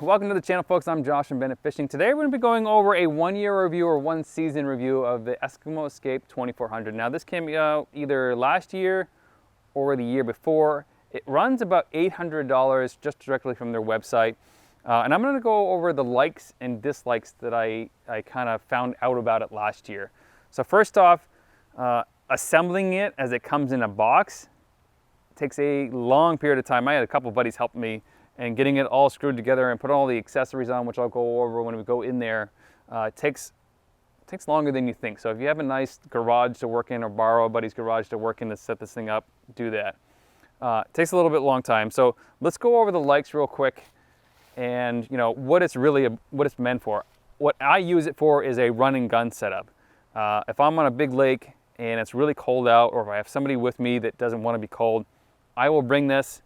welcome to the channel, folks. I'm Josh from Bennett Fishing. Today we're going to be going over a one-year review or one-season review of the Eskimo Eskape 2400. Now this came out either last year or the year before. It runs about $800 just directly from their website. And I'm going to go over the likes and dislikes that I kind of found out about it last year. So first off, assembling it as it comes in a box takes a long period of time. I had a couple buddies help me, and getting it all screwed together and put all the accessories on, which I'll go over when we go in there, takes longer than you think. So if you have a nice garage to work in or borrow a buddy's garage to work in to set this thing up, do that. It takes a little bit long time. So let's go over the likes real quick and what it's meant for. What I use it for is a run and gun setup. If I'm on a big lake and it's really cold out, or if I have somebody with me that doesn't want to be cold, I will bring this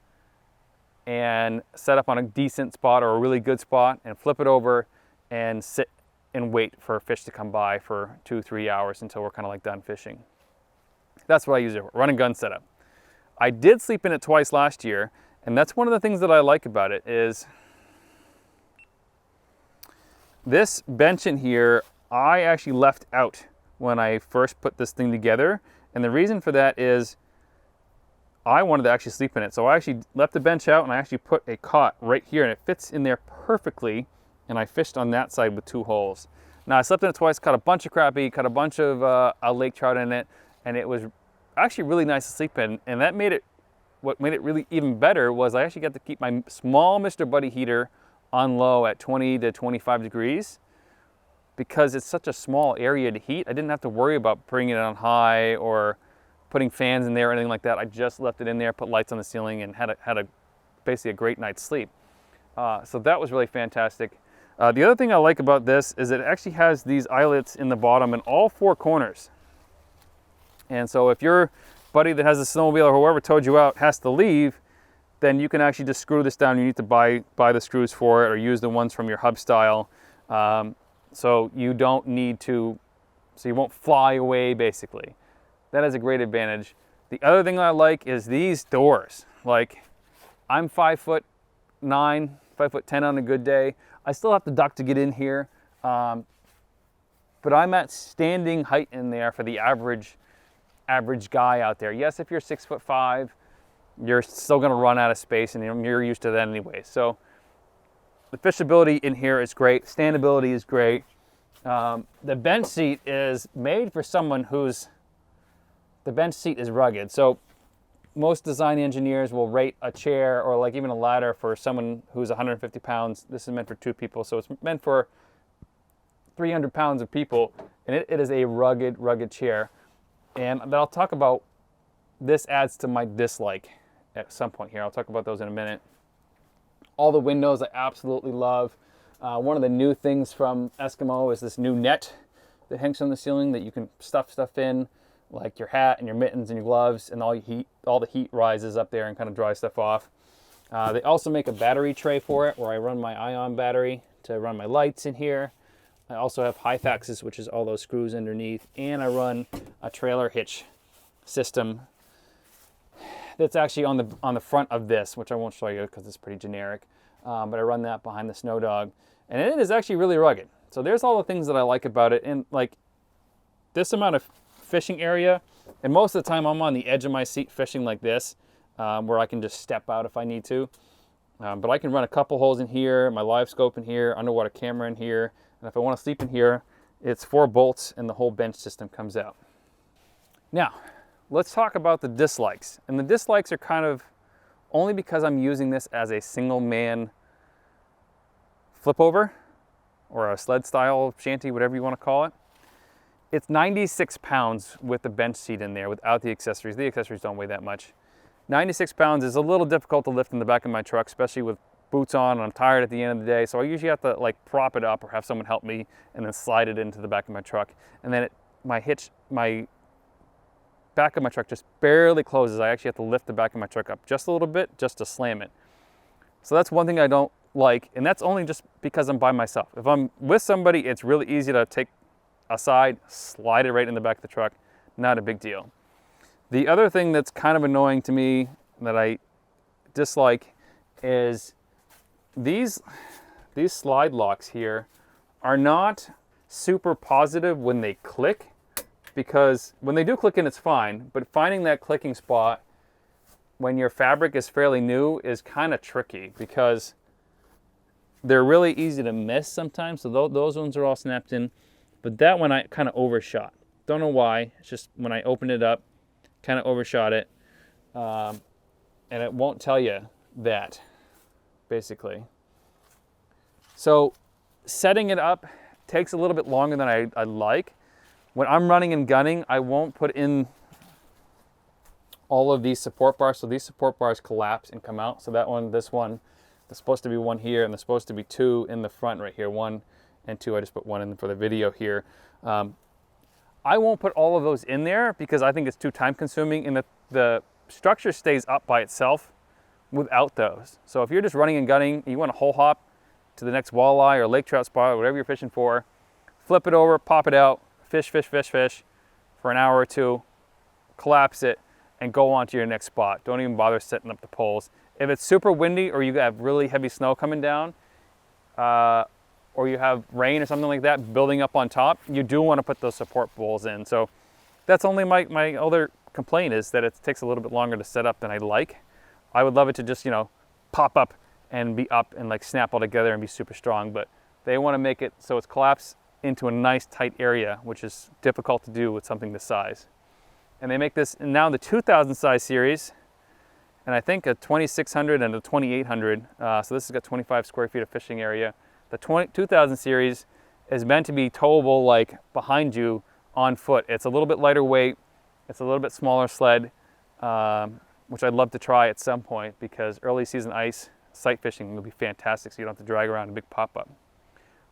and set up on a decent spot or a really good spot and flip it over and sit and wait for a fish to come by for 2-3 hours until we're kind of like done fishing. That's what I use it for, run and gun setup. I did sleep in it twice last year, and that's one of the things that I like about it is this bench in here I actually left out when I first put this thing together, and the reason for that is I wanted to actually sleep in it. So I actually left the bench out and I actually put a cot right here, and it fits in there perfectly, and I fished on that side with 2 holes. Now I slept in it twice, caught a bunch of crappie, caught a bunch of lake trout in it, and it was actually really nice to sleep in. And that made it, what made it really even better was I actually got to keep my small Mr. Buddy heater on low at 20 to 25 degrees. Because it's such a small area to heat, I didn't have to worry about bringing it on high or putting fans in there or anything like that. I just left it in there, put lights on the ceiling, and had basically a great night's sleep. So that was really fantastic. The other thing I like about this is it actually has these eyelets in the bottom in all 4 corners. And so if your buddy that has a snowmobile or whoever towed you out has to leave, then you can actually just screw this down. You need to buy the screws for it or use the ones from your hub style. So you don't need to, so you won't fly away basically. That is a great advantage. The other thing I like is these doors. Like, I'm 5'9", 5'10" on a good day. I still have to duck to get in here, but I'm at standing height in there for the average guy out there. Yes, if you're 6'5", you're still gonna run out of space, and you're used to that anyway. So the fishability in here is great. Standability is great. The bench seat is made for someone the bench seat is rugged. So most design engineers will rate a chair or like even a ladder for someone who's 150 pounds. This is meant for 2 people. So it's meant for 300 pounds of people. And it is a rugged chair. And I'll talk about, this adds to my dislike at some point here. I'll talk about those in a minute. All the windows I absolutely love. One of the new things from Eskimo is this new net that hangs on the ceiling that you can stuff stuff in, like your hat and your mittens and your gloves, and all the heat rises up there and kind of dries stuff off. They also make a battery tray for it where I run my ion battery to run my lights in here. I also have Hyfaxes, which is all those screws underneath, and I run a trailer hitch system that's actually on the front of this, which I won't show you because it's pretty generic. But I run that behind the Snowdog, and it is actually really rugged. So there's all the things that I like about it, and like this amount of fishing area, and most of the time I'm on the edge of my seat fishing like this, where I can just step out if I need to. But I can run a couple holes in here, my live scope in here, underwater camera in here, and if I want to sleep in here, it's 4 bolts and the whole bench system comes out. Now, let's talk about the dislikes. And the dislikes are kind of only because I'm using this as a single man flip over or a sled style shanty, whatever you want to call it. It's 96 pounds with the bench seat in there without the accessories. The accessories don't weigh that much. 96 pounds is a little difficult to lift in the back of my truck, especially with boots on and I'm tired at the end of the day. So I usually have to like prop it up or have someone help me and then slide it into the back of my truck. And then my back of my truck just barely closes. I actually have to lift the back of my truck up just a little bit just to slam it. So that's one thing I don't like, and that's only just because I'm by myself. If I'm with somebody, it's really easy to take aside, slide it right in the back of the truck. Not a big deal. The other thing that's kind of annoying to me that I dislike is these these slide locks here are not super positive when they click, because when they do click in, it's fine, but finding that clicking spot when your fabric is fairly new is kind of tricky, because they're really easy to miss sometimes. So those ones are all snapped in, but that one I kind of overshot. Don't know why. It's just when I opened it up, kind of overshot it, and it won't tell you that, basically. So setting it up takes a little bit longer than I like. When I'm running and gunning, I won't put in all of these support bars. So these support bars collapse and come out. So that one, this one, there's supposed to be one here, and there's supposed to be two in the front right here. 1 and 2, I just put one in for the video here. I won't put all of those in there because I think it's too time consuming, and the structure stays up by itself without those. So if you're just running and gunning, you want to hole hop to the next walleye or lake trout spot, or whatever you're fishing for, flip it over, pop it out, fish for an hour or two, collapse it, and go on to your next spot. Don't even bother setting up the poles. If it's super windy or you have really heavy snow coming down, or you have rain or something like that building up on top, you do want to put those support poles in. So that's only my other complaint, is that it takes a little bit longer to set up than I like. I would love it to just, you know, pop up and be up and like snap all together and be super strong, but they want to make it so it's collapsed into a nice tight area, which is difficult to do with something this size. And they make this now the 2000 size series, and I think a 2600 and a 2800. So this has got 25 square feet of fishing area. The 2000 series is meant to be towable like behind you on foot. It's a little bit lighter weight. It's a little bit smaller sled, which I'd love to try at some point, because early season ice sight fishing will be fantastic, so you don't have to drag around a big pop-up.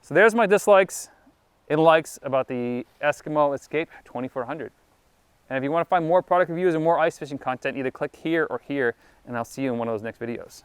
So there's my dislikes and likes about the Eskimo Eskape 2400. And if you want to find more product reviews and more ice fishing content, either click here or here, and I'll see you in one of those next videos.